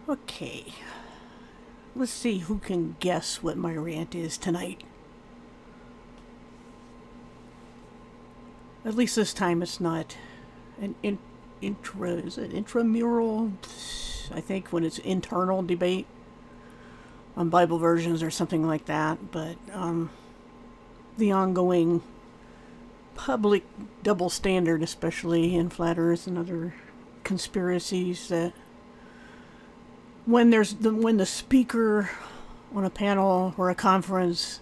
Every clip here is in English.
Okay, let's see who can guess what my rant is tonight. At least this time it's not an is it intramural? I think when it's internal debate on Bible versions or something like that, but the ongoing public double standard, especially in Flat Earth and other conspiracies, that when the speaker on a panel or a conference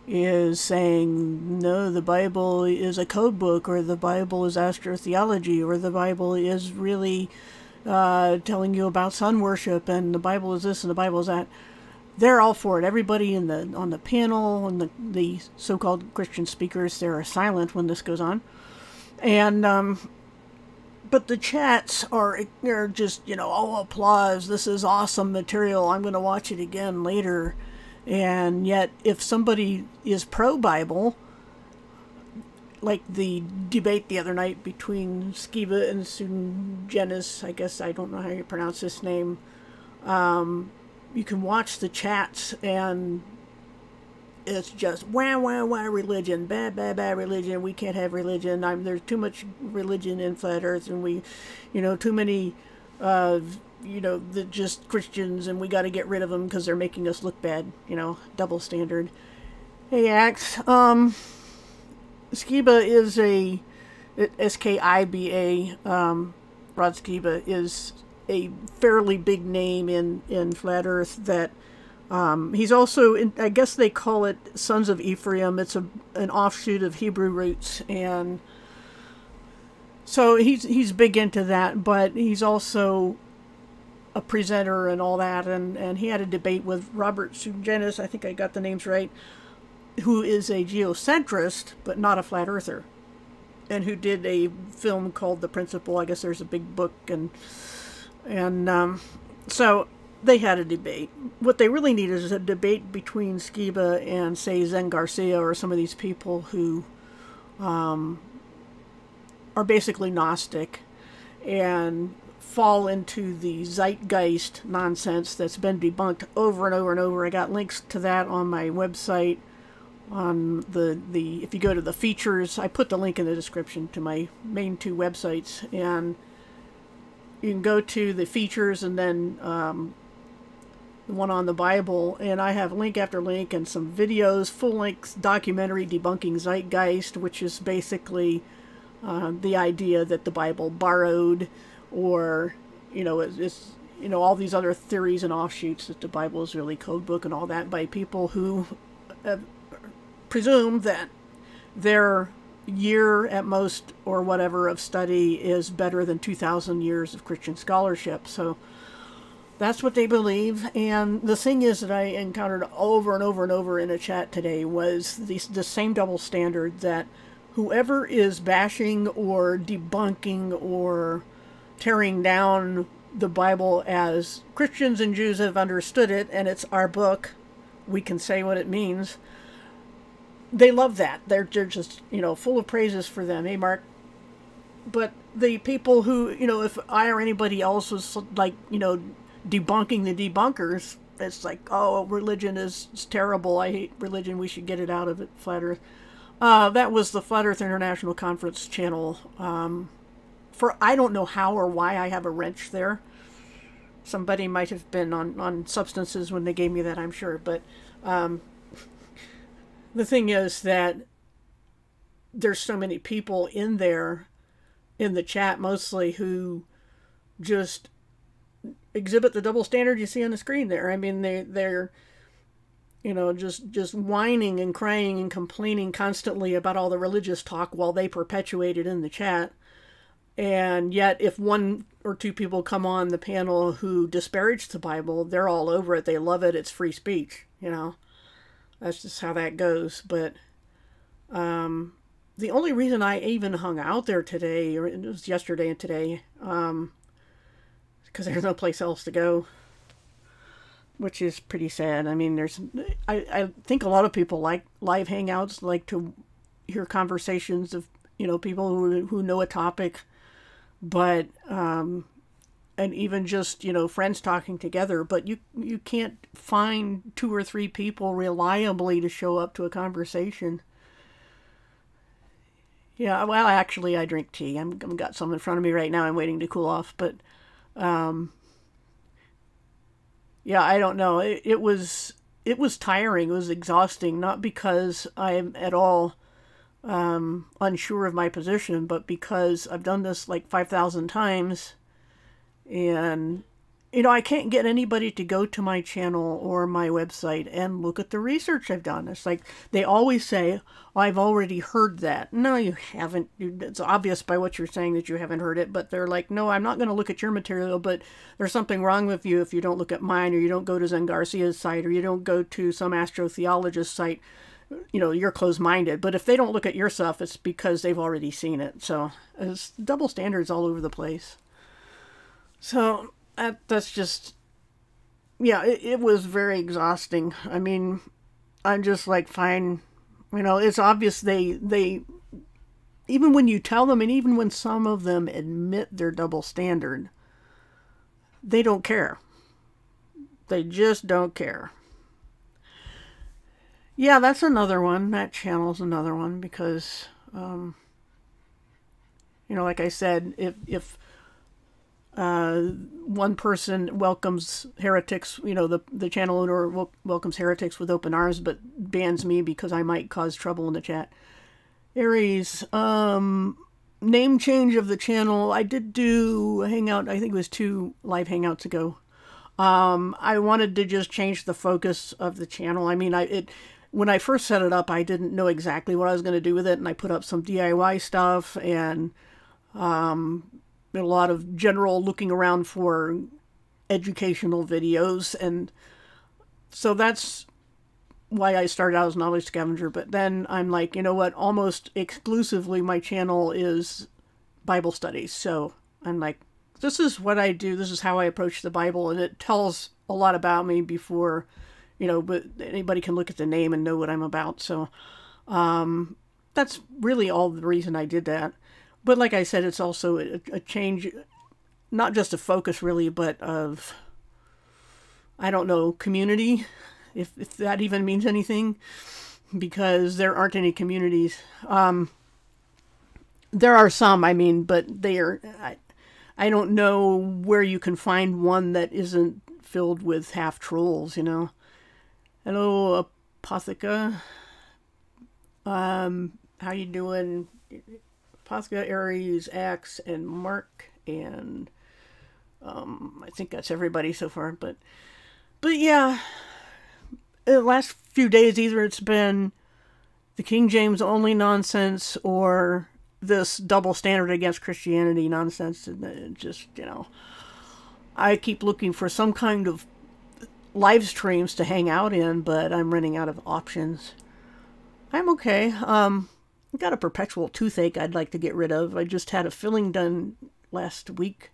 is saying, no, the Bible is a code book, or the Bible is astrotheology, or the Bible is really telling you about sun worship, and the Bible is this and the Bible is that, they're all for it. Everybody on the panel and the so-called Christian speakers, they're silent when this goes on. And but the chats are just, oh, applause, this is awesome material, I'm going to watch it again later. And yet, if somebody is pro-Bible, like the debate the other night between Skiba and Sungenis, I guess, I don't know how you pronounce this name, you can watch the chats, and it's just, wah, wah, wah, religion, bad, bad, bad religion, we can't have religion, there's too much religion in Flat Earth, and we, too many, just Christians, and we got to get rid of them because they're making us look bad, double standard. Hey, Axe, Skiba is Skiba, Rod Skiba is a fairly big name in Flat Earth. That he's also, I guess they call it Sons of Ephraim. It's an offshoot of Hebrew roots, and so he's big into that, but he's also a presenter and all that, and he had a debate with Robert Sungenis, I think I got the names right, who is a geocentrist but not a flat earther, and who did a film called The Principle. I guess there's a big book, and so they had a debate. What they really need is a debate between Skiba and, say, Zen Garcia, or some of these people who are basically Gnostic and fall into the zeitgeist nonsense that's been debunked over and over and over. I got links to that on my website. On if you go to the features, I put the link in the description to my main two websites, and you can go to the features and then the one on the Bible, and I have link after link and some videos, full-length documentary debunking zeitgeist, which is basically the idea that the Bible borrowed, or it's all these other theories and offshoots that the Bible is really code book and all that, by people who presume that their year at most or whatever of study is better than 2,000 years of Christian scholarship. So that's what they believe. And the thing is that I encountered over and over and over in a chat today was the same double standard, that whoever is bashing or debunking or tearing down the Bible as Christians and Jews have understood it, and it's our book, we can say what it means, they love that. They're just, full of praises for them. Hey, Mark. But the people who, if I or anybody else was like, debunking the debunkers, it's like, oh, religion is terrible, I hate religion, we should get it out of it, Flat Earth. That was the Flat Earth International Conference channel. For I don't know how or why I have a wrench there. Somebody might have been on substances when they gave me that, I'm sure. But the thing is that there's so many people in there, in the chat mostly, who just exhibit the double standard you see on the screen there. I mean, they're just whining and crying and complaining constantly about all the religious talk while they perpetuate it in the chat. And yet, if one or two people come on the panel who disparage the Bible, they're all over it. They love it. It's free speech, That's just how that goes. But the only reason I even hung out there today, or it was yesterday and today, because there's no place else to go, which is pretty sad. I mean, I think a lot of people like live hangouts, like to hear conversations of, people who know a topic. But and even just, you know, friends talking together, but you can't find 2 or 3 people reliably to show up to a conversation. Yeah, well, actually, I drink tea. I've got some in front of me right now. I'm waiting to cool off, but yeah, I don't know. It was tiring. It was exhausting, not because I'm at all unsure of my position, but because I've done this like 5,000 times, and you know, I can't get anybody to go to my channel or my website and look at the research I've done. It's like they always say, oh, I've already heard that. No, you haven't. It's obvious by what you're saying that you haven't heard it, but they're like, no, I'm not going to look at your material, but there's something wrong with you if you don't look at mine, or you don't go to Zen Garcia's site, or you don't go to some astrotheologist site. You know, you're closed-minded. But if they don't look at your stuff, it's because they've already seen it. So it's double standards all over the place. So that's just, yeah, it was very exhausting. I mean, I'm just like, fine, you know, it's obvious they, even when you tell them, and even when some of them admit their double standard, they don't care. They just don't care. Yeah, that's another one. That channel's another one because, you know, like I said, if one person welcomes heretics, you know, the channel owner welcomes heretics with open arms, but bans me because I might cause trouble in the chat. Aries, name change of the channel. I did do a hangout, I think it was 2 live hangouts ago. I wanted to just change the focus of the channel. I mean, when I first set it up, I didn't know exactly what I was going to do with it, and I put up some DIY stuff and a lot of general looking around for educational videos, and so that's why I started out as Knowledge Scavenger. But then I'm like, you know what, almost exclusively my channel is Bible studies, so I'm like, this is what I do, this is how I approach the Bible, and it tells a lot about me before, you know, but anybody can look at the name and know what I'm about. So that's really all the reason I did that. But like I said, it's also a change, not just of focus really, but of, I don't know, community, if that even means anything, because there aren't any communities. There are some, I mean, but they are, I don't know where you can find one that isn't filled with half trolls, you know. Hello, Apotheca. How you doing? Apotheca, Aries, Axe, and Mark, and I think that's everybody so far. But yeah, the last few days, either it's been the King James only nonsense or this double standard against Christianity nonsense, and it just, you know, I keep looking for some kind of live streams to hang out in, but I'm running out of options. I'm okay. I've got a perpetual toothache I'd like to get rid of. I just had a filling done last week,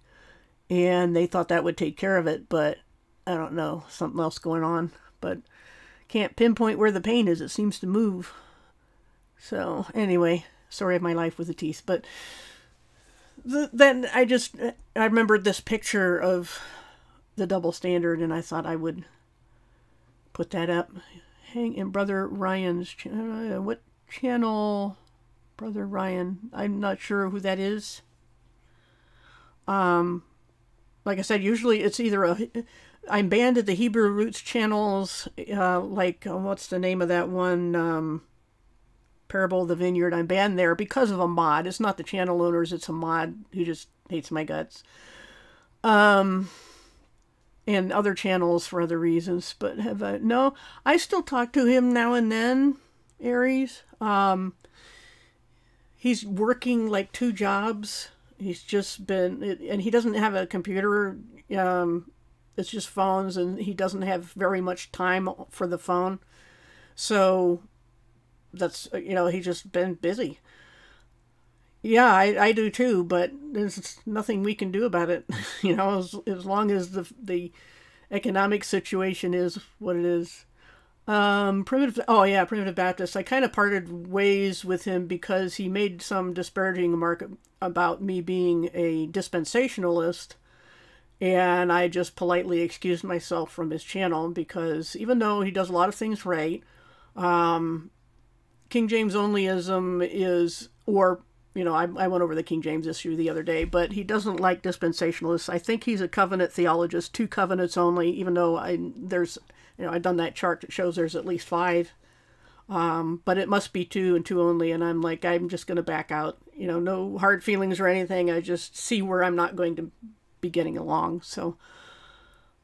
and they thought that would take care of it, but I don't know, something else going on. But can't pinpoint where the pain is. It seems to move. So anyway, story of my life with the teeth. But then I remembered this picture of the double standard, and I thought I would put that up. Hang in Brother Ryan's channel. What channel? Brother Ryan. I'm not sure who that is. Like I said, usually it's either I'm banned at the Hebrew Roots channels, what's the name of that one? Parable of the Vineyard. I'm banned there because of a mod. It's not the channel owners, it's a mod who just hates my guts. And other channels for other reasons. But no, I still talk to him now and then, Aries. He's working like 2 jobs. He's just been, and he doesn't have a computer. It's just phones, and he doesn't have very much time for the phone. So that's, you know, he's just been busy. Yeah, I do too, but there's nothing we can do about it. You know, as long as the economic situation is what it is. Primitive Baptist. I kind of parted ways with him because he made some disparaging remark about me being a dispensationalist, And I just politely excused myself from his channel because even though he does a lot of things right, King James onlyism is, or, I went over the King James issue the other day, but he doesn't like dispensationalists. I think he's a covenant theologist, 2 covenants only, even though I've done that chart that shows there's at least 5. But it must be 2 and 2 only. And I'm like, I'm just going to back out, no hard feelings or anything. I just see where I'm not going to be getting along. So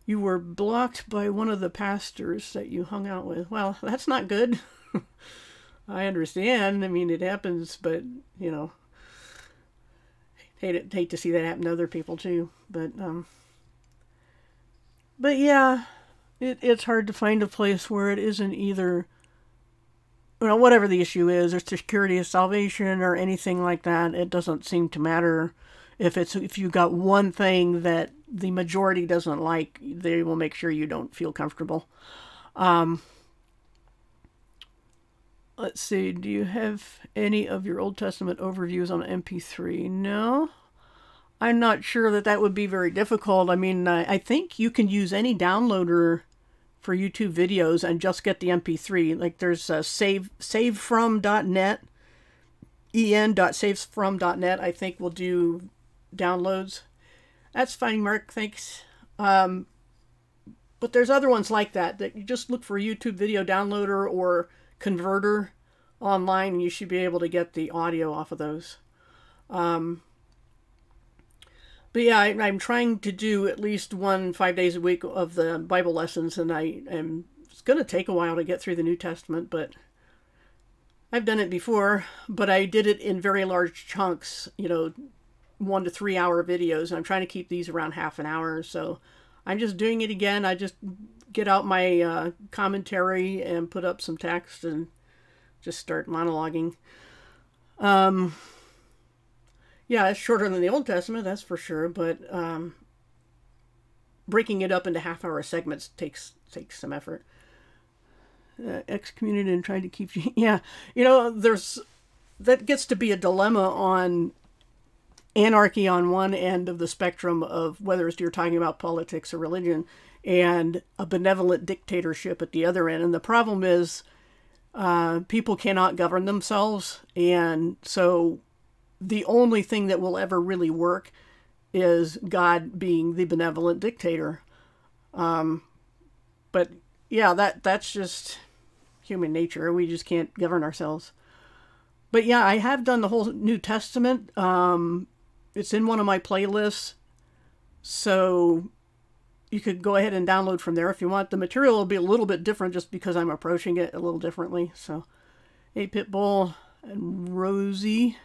you were blocked by one of the pastors that you hung out with. Well, that's not good. I understand. I mean, it happens, but, hate to see that happen to other people too. But yeah, it's hard to find a place where it isn't either, whatever the issue is, or security of salvation or anything like that. It doesn't seem to matter if you got one thing that the majority doesn't like, they will make sure you don't feel comfortable. Let's see, do you have any of your Old Testament overviews on MP3? No. I'm not sure that would be very difficult. I mean, I think you can use any downloader for YouTube videos and just get the MP3. Like there's savefrom.net, en.savefrom.net, I think will do downloads. That's fine, Mark, thanks. But there's other ones like that you just look for YouTube video downloader or converter online, and you should be able to get the audio off of those. But yeah, I'm trying to do at least 5 days a week of the Bible lessons, and it's going to take a while to get through the New Testament, but I've done it before, but I did it in very large chunks, 1 to 3 hour videos, and I'm trying to keep these around half an hour, so I'm just doing it again. I just get out my commentary and put up some text and just start monologuing. Yeah, it's shorter than the Old Testament, that's for sure, but breaking it up into half-hour segments takes some effort. Excommunicated and trying to keep you... Yeah, that gets to be a dilemma on anarchy on one end of the spectrum of whether you're talking about politics or religion, and a benevolent dictatorship at the other end. And the problem is people cannot govern themselves, and so the only thing that will ever really work is God being the benevolent dictator. But yeah, that's just human nature. We just can't govern ourselves. But yeah, I have done the whole New Testament. It's in one of my playlists, so you could go ahead and download from there if you want. The material will be a little bit different just because I'm approaching it a little differently. So, hey, Pitbull and Rosie,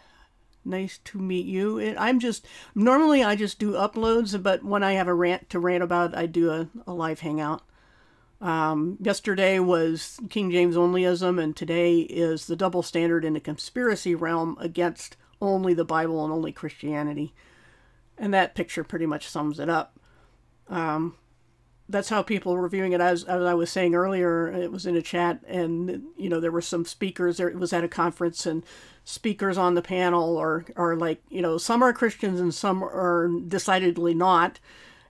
nice to meet you. Normally I just do uploads, but when I have a rant to rant about, I do a live hangout. Yesterday was King James onlyism, and today is the double standard in the conspiracy realm against only the Bible and only Christianity. And that picture pretty much sums it up. That's how people were viewing it. As I was saying earlier, it was in a chat, and there were some speakers there. It was at a conference, and speakers on the panel are like, some are Christians and some are decidedly not.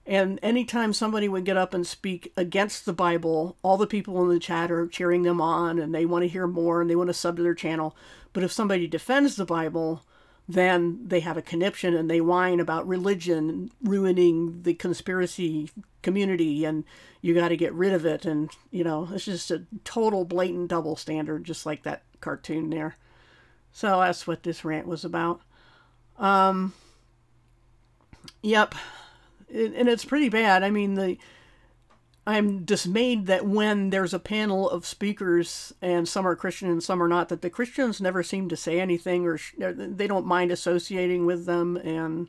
And anytime somebody would get up and speak against the Bible, all the people in the chat are cheering them on, and they want to hear more, and they want to sub to their channel. But if somebody defends the Bible, then they have a conniption, and they whine about religion ruining the conspiracy community, and you got to get rid of it. And, it's just a total blatant double standard, just like that cartoon there. So that's what this rant was about. Yep. And it's pretty bad. I mean, I'm dismayed that when there's a panel of speakers and some are Christian and some are not, that the Christians never seem to say anything, or they don't mind associating with them. And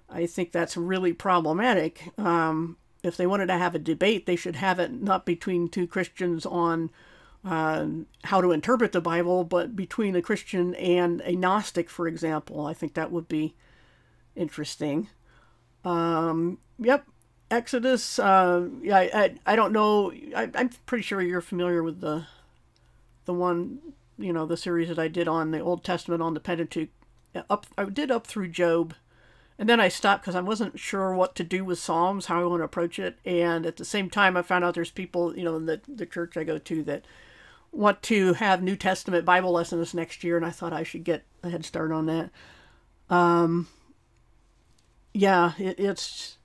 I think that's really problematic. If they wanted to have a debate, they should have it not between 2 Christians on how to interpret the Bible, but between a Christian and a Gnostic, for example. I think that would be interesting. Yep. Exodus, yeah, I don't know. I'm pretty sure you're familiar with the one, the series that I did on the Old Testament on the Pentateuch. I did up through Job, And then I stopped because I wasn't sure what to do with Psalms, how I want to approach it. And at the same time, I found out there's people, in the church I go to that want to have New Testament Bible lessons next year. And I thought I should get a head start on that. Yeah, it's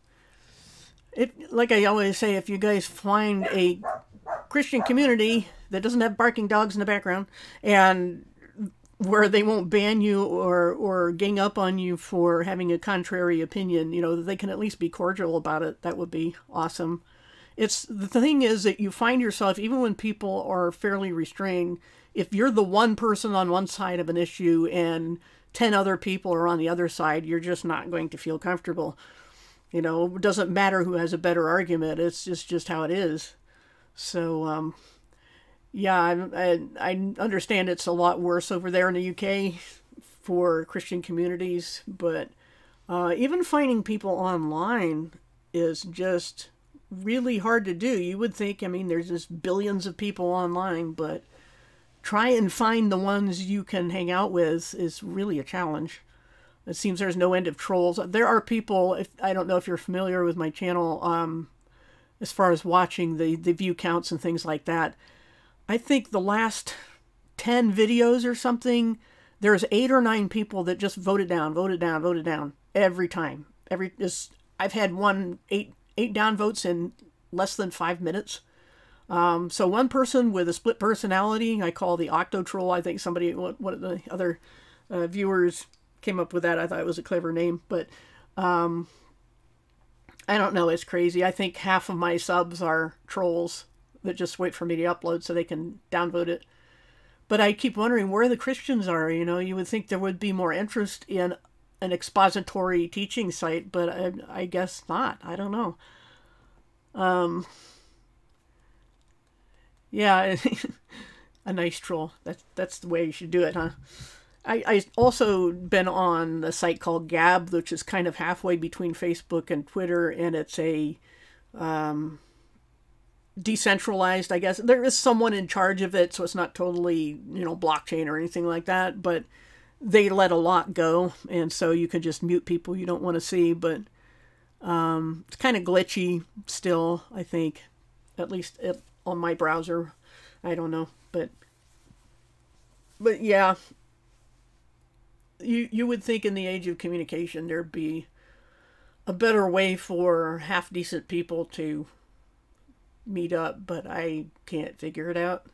like I always say, if you guys find a Christian community that doesn't have barking dogs in the background and where they won't ban you or gang up on you for having a contrary opinion, they can at least be cordial about it. That would be awesome. The thing is that you find yourself, even when people are fairly restrained, if you're the one person on one side of an issue and 10 other people are on the other side, you're just not going to feel comfortable. It doesn't matter who has a better argument. It's just how it is. So, yeah, I understand it's a lot worse over there in the UK for Christian communities, but even finding people online is just really hard to do. You would think, there's just billions of people online, but try and find the ones you can hang out with is really a challenge. It seems there's no end of trolls. There are people, I don't know if you're familiar with my channel, as far as watching the view counts and things like that. I think the last 10 videos or something, there's 8 or 9 people that just voted down every time. I've had 8 downvotes in less than 5 minutes. So one person with a split personality, I call the octo troll. I think one of the other viewers came up with that. I thought it was a clever name, but I don't know. It's crazy. I think half of my subs are trolls that just wait for me to upload so they can downvote it. But I keep wondering where the Christians are. You would think there would be more interest in an expository teaching site, but I guess not. I don't know. Yeah, a nice troll. That's the way you should do it, huh? I also been on a site called Gab, which is kind of halfway between Facebook and Twitter, and it's a decentralized, I guess. There is someone in charge of it, so it's not totally, blockchain or anything like that, but they let a lot go, and so you can just mute people you don't want to see, but it's kind of glitchy still, I think, at least on my browser. I don't know, but yeah, you would think in the age of communication there'd be a better way for half-decent people to meet up, but I can't figure it out.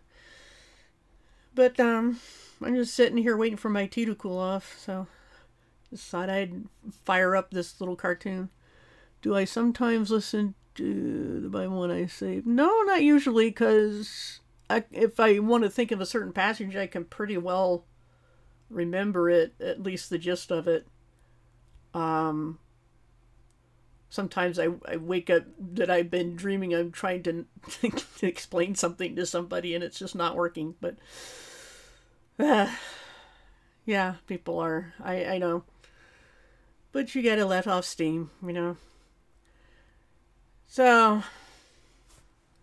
But I'm just sitting here waiting for my tea to cool off, so just thought I'd fire up this little cartoon. Do I sometimes listen to the Bible when I save? No, not usually, because if I want to think of a certain passage, I can pretty well remember it, at least the gist of it. Sometimes I wake up that I've been dreaming I'm trying to explain something to somebody and it's just not working, but yeah, people are, I know, but you gotta let off steam, So,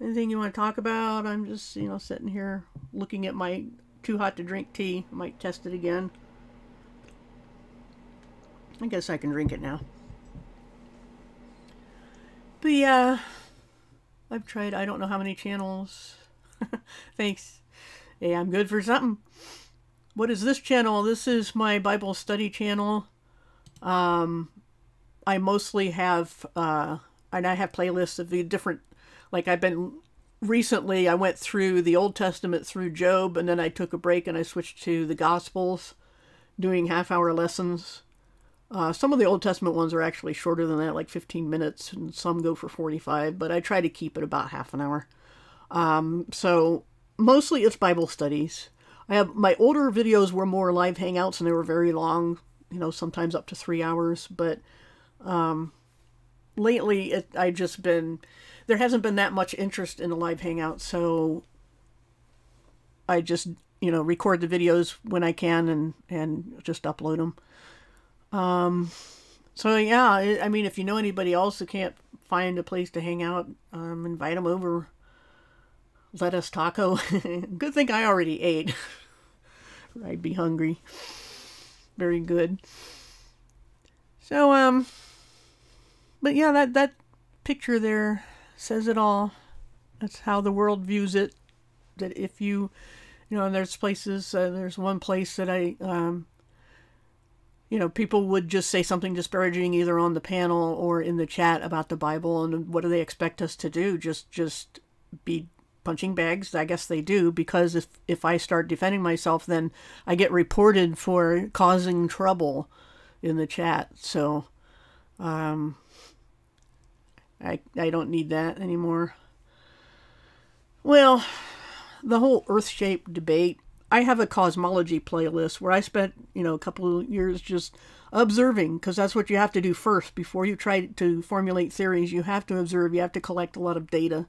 anything you want to talk about? I'm just, sitting here looking at my too hot to drink tea. I might test it again. I guess I can drink it now. But yeah, I've tried I don't know how many channels. Thanks. Hey, I'm good for something. What is this channel? This is my Bible study channel. I mostly have, and I have playlists of the different, like recently I went through the Old Testament through Job, and then I took a break and I switched to the Gospels, doing half-hour lessons. Some of the Old Testament ones are actually shorter than that, like 15 minutes, and some go for 45, but I try to keep it about half an hour. So mostly it's Bible studies. My older videos were more live hangouts, and they were very long, sometimes up to 3 hours, but lately there hasn't been that much interest in a live hangout, so I just, record the videos when I can and just upload them. So yeah, if you know anybody else who can't find a place to hang out, invite them over. Let us taco. Good thing I already ate. I'd be hungry. Very good. So, but yeah, that picture there says it all. That's how the world views it. That if you, there's places, there's one place that people would just say something disparaging either on the panel or in the chat about the Bible, and what do they expect us to do? Just be punching bags? I guess they do, because if I start defending myself, then I get reported for causing trouble in the chat. So, I don't need that anymore. Well, the whole Earth-shaped debate, I have a cosmology playlist where I spent, a couple of years just observing, because that's what you have to do first before you try to formulate theories. You have to observe, you have to collect a lot of data.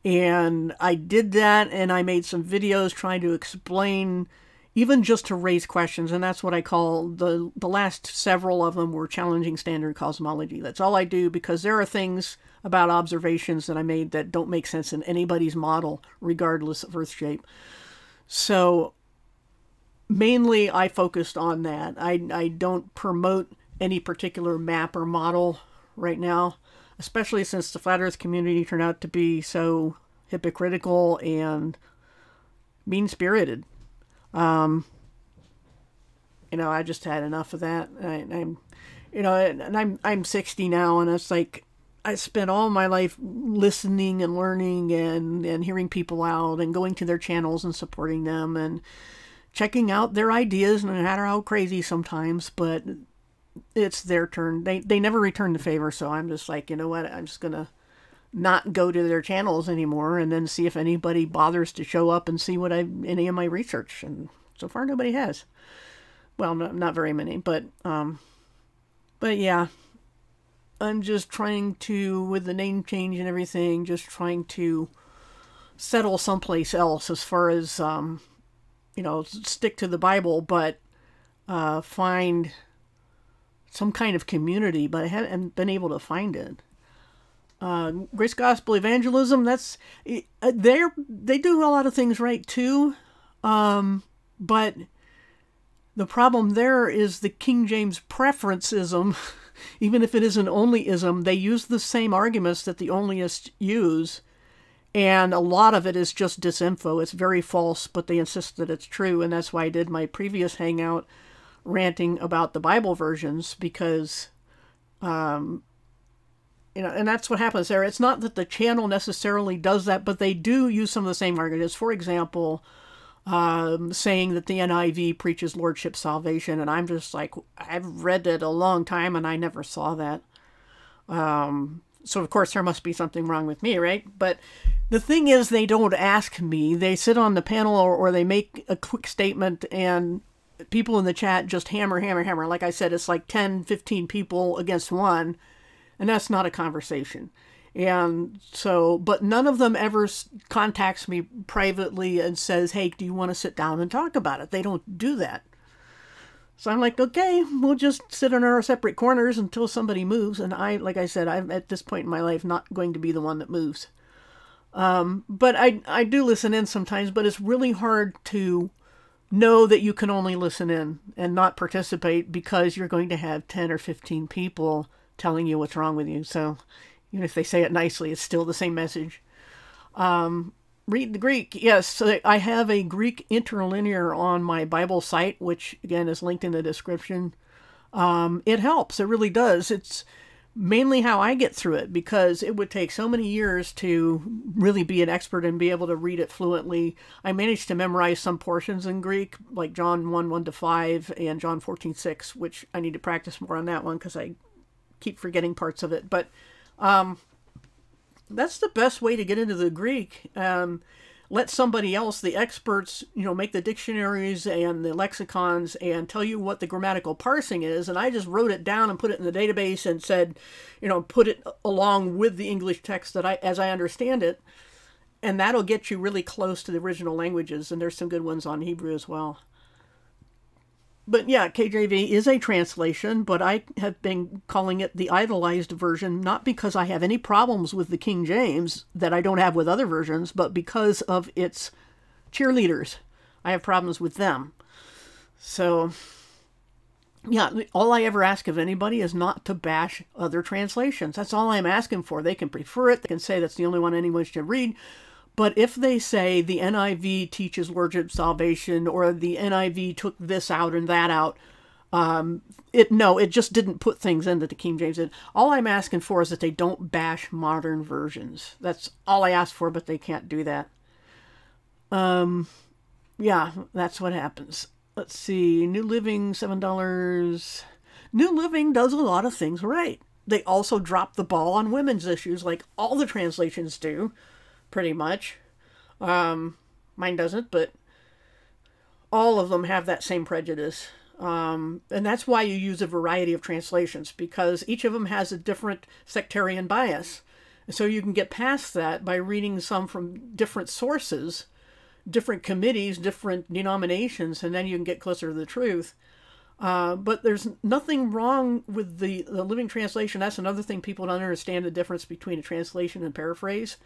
And I did that, and I made some videos trying to explain, even just to raise questions, and that's what I call the last several of them were challenging standard cosmology. That's all I do, because there are things about observations that I made that don't make sense in anybody's model, regardless of Earth shape. So mainly I focused on that. I don't promote any particular map or model right now, especially since the Flat Earth community turned out to be so hypocritical and mean-spirited. I just had enough of that. I'm 60 now, and it's like I spent all my life listening and learning and hearing people out and going to their channels and supporting them and checking out their ideas, no matter how crazy sometimes, but it's their turn. They never return the favor, so I'm just like, you know what, I'm just gonna not go to their channels anymore, and then see if anybody bothers to show up and see what any of my research. And so far nobody has. Well, not very many, but yeah, I'm just trying to, with the name change and everything, just trying to settle someplace else as far as stick to the Bible, but find some kind of community, but I haven't been able to find it. Grace Gospel Evangelism, they do a lot of things right too, but the problem there is the King James preferenceism. Even if it is an onlyism, they use the same arguments that the onlyists use, and a lot of it is just disinfo. It's very false, but they insist that it's true, and that's why I did my previous hangout ranting about the Bible versions, because and that's what happens there. It's not that the channel necessarily does that, but they do use some of the same arguments. For example, saying that the NIV preaches lordship salvation, and I'm just like, I've read it a long time and I never saw that. So of course there must be something wrong with me, right? But the thing is, they don't ask me. They sit on the panel, or they make a quick statement, and people in the chat just hammer, hammer, hammer. Like I said, it's like 10, 15 people against one, and that's not a conversation. And so, but none of them ever contacts me privately and says, hey, do you want to sit down and talk about it? They don't do that. So I'm like, okay, we'll just sit in our separate corners until somebody moves. And like I said, I'm at this point in my life not going to be the one that moves. But I do listen in sometimes, but it's really hard to know that you can only listen in and not participate, because you're going to have 10 or 15 people telling you what's wrong with you. So even if they say it nicely, it's still the same message. Read the Greek. Yes, so I have a Greek interlinear on my Bible site, which again is linked in the description. It helps. It really does. It's mainly how I get through it, because it would take so many years to really be an expert and be able to read it fluently. I managed to memorize some portions in Greek, like John 1, 1-5 and John 14, 6, which I need to practice more on that one because I keep forgetting parts of it. But that's the best way to get into the Greek. Let somebody else, the experts, make the dictionaries and the lexicons and tell you what the grammatical parsing is. And I just wrote it down and put it in the database and said, put it along with the English text as I understand it. And that'll get you really close to the original languages. And there's some good ones on Hebrew as well. But yeah, KJV is a translation, but I have been calling it the idolized version, not because I have any problems with the King James that I don't have with other versions, but because of its cheerleaders. I have problems with them. So Yeah, all I ever ask of anybody is not to bash other translations. That's all I'm asking for. They can prefer it. They can say that's the only one anyone should read. But if they say the NIV teaches Lordship salvation, or the NIV took this out and that out, it just didn't put things in that the King James did. All I'm asking for is that they don't bash modern versions. That's all I ask for, but they can't do that. Yeah, that's what happens. Let's see, New Living, $7. New Living does a lot of things right. They also drop the ball on women's issues like all the translations do, pretty much. Mine doesn't, but all of them have that same prejudice. And that's why you use a variety of translations, because each of them has a different sectarian bias. So you can get past that by reading some from different sources, different committees, different denominations, and then you can get closer to the truth. But there's nothing wrong with the Living Translation. That's another thing people don't understand, the difference between a translation and paraphrase.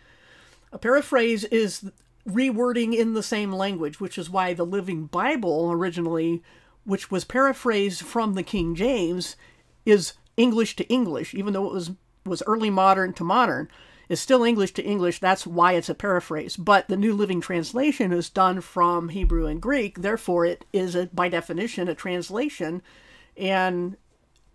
A paraphrase is rewording in the same language, which is why the Living Bible originally, which was paraphrased from the King James, is English to English, even though it was early modern to modern. It's still English to English. That's why it's a paraphrase. But the New Living Translation is done from Hebrew and Greek. Therefore, it is, by definition, a translation. And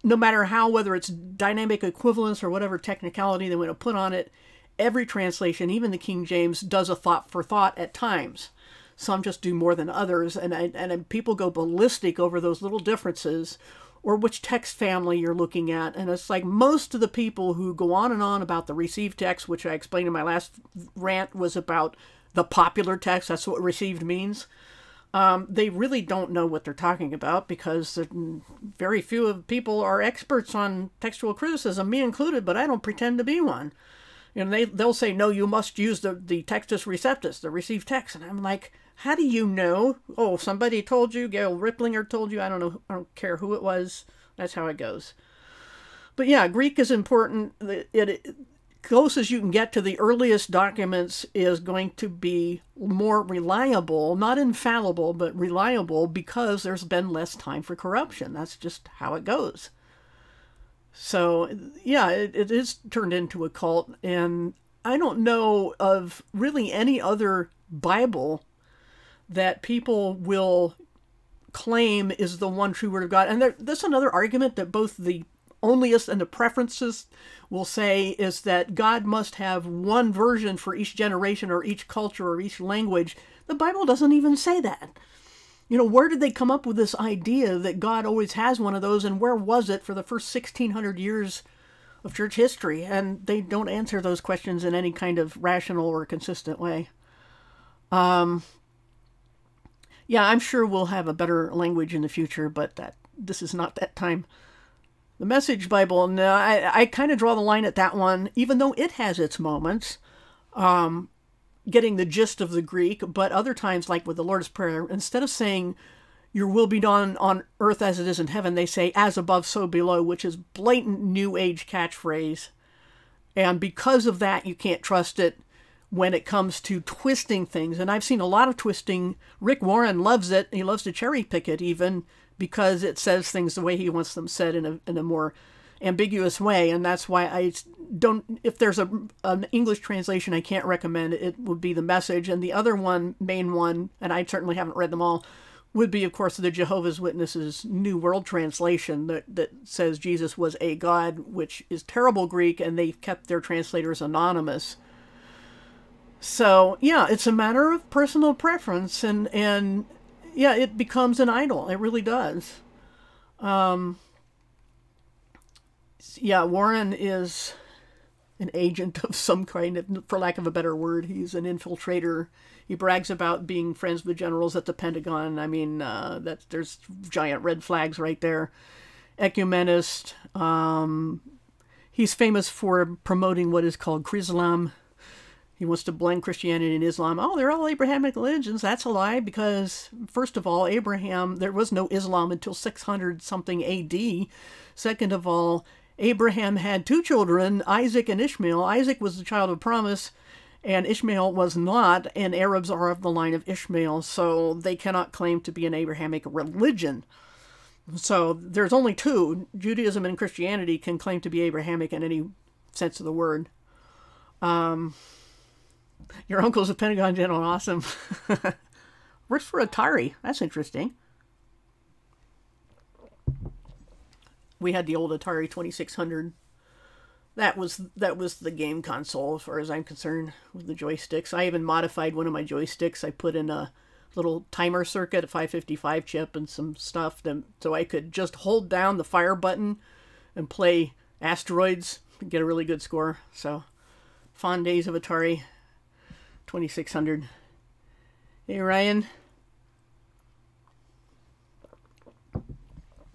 no matter how, whether it's dynamic equivalence or whatever technicality they want to put on it, every translation, even the King James, does a thought for thought at times. Some just do more than others. And people go ballistic over those little differences, or which text family you're looking at. And it's like most of the people who go on and on about the received text, which I explained in my last rant was about the popular text. That's what received means. They really don't know what they're talking about, because very few of people are experts on textual criticism, me included, but I don't pretend to be one. You know, they'll say, no, you must use the Textus Receptus, the received text. And I'm like, how do you know? Oh, somebody told you, Gail Ripplinger told you, I don't know, I don't care who it was. That's how it goes. But yeah, Greek is important. It closest you can get to the earliest documents is going to be more reliable, not infallible, but reliable, because there's been less time for corruption. That's just how it goes. So yeah, it is turned into a cult, and I don't know of really any other Bible that people will claim is the one true word of God. And there's another argument that both the onlyists and the preferences will say, is that God must have one version for each generation or each culture or each language. The Bible doesn't even say that. You know, where did they come up with this idea that God always has one of those, and where was it for the first 1,600 years of church history? And they don't answer those questions in any kind of rational or consistent way. Yeah, I'm sure we'll have a better language in the future, but this is not that time. The Message Bible, no, I kind of draw the line at that one, even though it has its moments, getting the gist of the Greek, but other times, like with the Lord's Prayer, instead of saying, your will be done on earth as it is in heaven, they say, as above, so below, which is blatant New Age catchphrase. And because of that, you can't trust it when it comes to twisting things. And I've seen a lot of twisting. Rick Warren loves it. He loves to cherry pick it even, because it says things the way he wants them said in a more ambiguous way. And that's why I don't, if there's an English translation I can't recommend, it would be The Message. And the other one, main one, and I certainly haven't read them all, would be, of course, the Jehovah's Witnesses New World Translation that says Jesus was a God, which is terrible Greek, and they've kept their translators anonymous. So yeah, it's a matter of personal preference, and yeah, it becomes an idol. It really does. Yeah, Warren is an agent of some kind, for lack of a better word. He's an infiltrator. He brags about being friends with generals at the Pentagon. I mean, there's giant red flags right there. Ecumenist. He's famous for promoting what is called Chrislam. He wants to blend Christianity and Islam. Oh, they're all Abrahamic religions. That's a lie, because first of all, there was no Islam until 600-something AD. Second of all, Abraham had two children, Isaac and Ishmael. Isaac was the child of promise, and Ishmael was not, and Arabs are of the line of Ishmael, so they cannot claim to be an Abrahamic religion. So there's only two. Judaism and Christianity can claim to be Abrahamic in any sense of the word. Your uncle's a Pentagon general. Awesome. Works for Atari. That's interesting. We had the old Atari 2600. That was the game console as far as I'm concerned with the joysticks. I even modified one of my joysticks. I put in a little timer circuit, a 555 chip, and some stuff so I could just hold down the fire button and play Asteroids and get a really good score. So, fond days of Atari 2600. Hey, Ryan.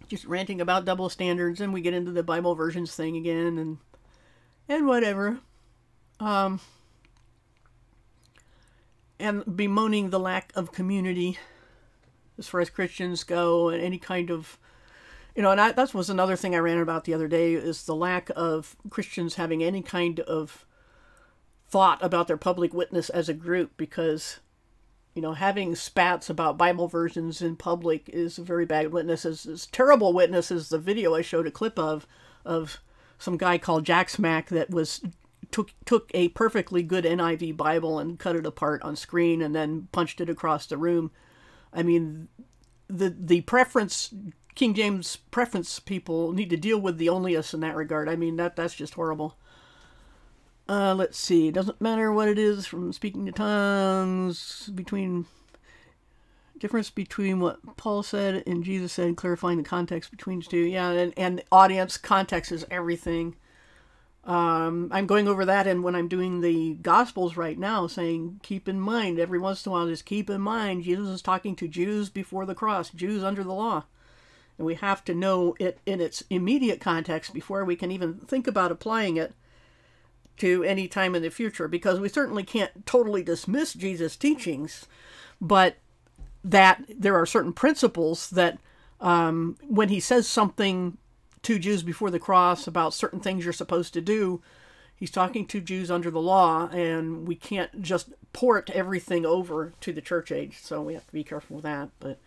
Just ranting about double standards, and we get into the Bible versions thing again, and whatever. And bemoaning the lack of community as far as Christians go, and any kind of, and that was another thing I ran about the other day, is the lack of Christians having any kind of thought about their public witness as a group, because, having spats about Bible versions in public is a very bad witness. As terrible witness as the video I showed a clip of some guy called Jack Smack that took a perfectly good NIV Bible and cut it apart on screen and then punched it across the room. I mean, the preference, King James preference people need to deal with the onlyists in that regard. I mean, that's just horrible. Let's see. Doesn't matter what it is, from speaking to tongues, difference between what Paul said and Jesus said, clarifying the context between the two. Yeah, and audience context is everything. I'm going over that, and when I'm doing the Gospels right now, saying, keep in mind, every once in a while, just keep in mind, Jesus is talking to Jews before the cross, Jews under the law. And we have to know it in its immediate context before we can even think about applying it to any time in the future, because we certainly can't totally dismiss Jesus' teachings, but that there are certain principles that when he says something to Jews before the cross about certain things you're supposed to do, he's talking to Jews under the law, and we can't just port everything over to the church age, so we have to be careful with that. But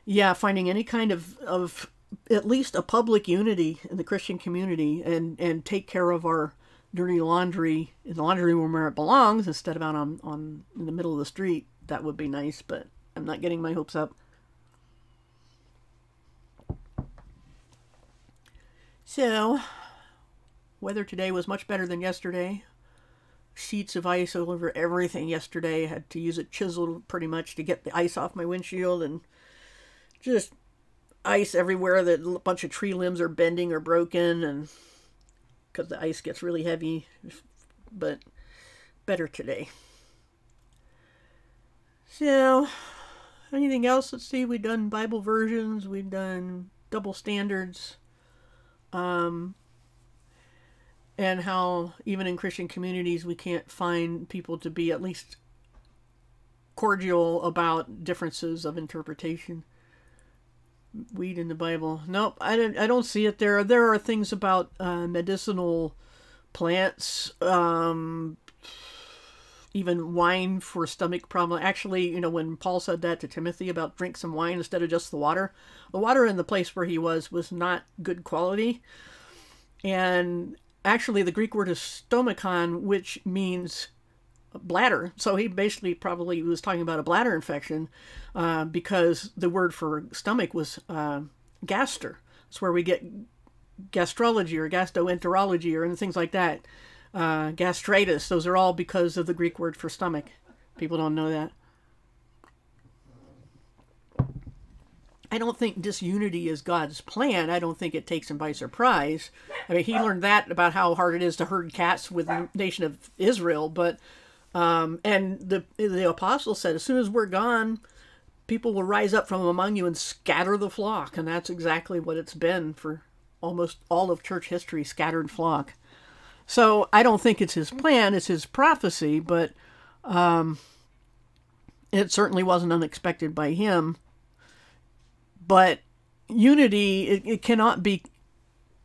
yeah, finding any kind of at least a public unity in the Christian community, and take care of our dirty laundry in the laundry room where it belongs, instead of out on in the middle of the street. That would be nice, but I'm not getting my hopes up. So, weather today was much better than yesterday. Sheets of ice all over everything yesterday. I had to use a chisel pretty much to get the ice off my windshield, and just ice everywhere. That a bunch of tree limbs are bending or broken, and because the ice gets really heavy. But better today. So, anything else? Let's see. We've done Bible versions. We've done double standards. And how even in Christian communities we can't find people to be at least cordial about differences of interpretation. Weed in the Bible. Nope, I don't see it there. There are things about medicinal plants, even wine for stomach problem. Actually, when Paul said that to Timothy about drink some wine instead of just the water in the place where he was not good quality. And actually the Greek word is stomachon, which means bladder. So he basically probably was talking about a bladder infection, because the word for stomach was gaster. It's where we get gastrology or gastroenterology or things like that. Gastritis. Those are all because of the Greek word for stomach. People don't know that. I don't think disunity is God's plan. I don't think it takes him by surprise. I mean, he learned that about how hard it is to herd cats with the nation of Israel. But and the apostle said, as soon as we're gone, people will rise up from among you and scatter the flock. And that's exactly what it's been for almost all of church history, scattered flock. So I don't think it's his plan, it's his prophecy, but it certainly wasn't unexpected by him. But unity, it cannot be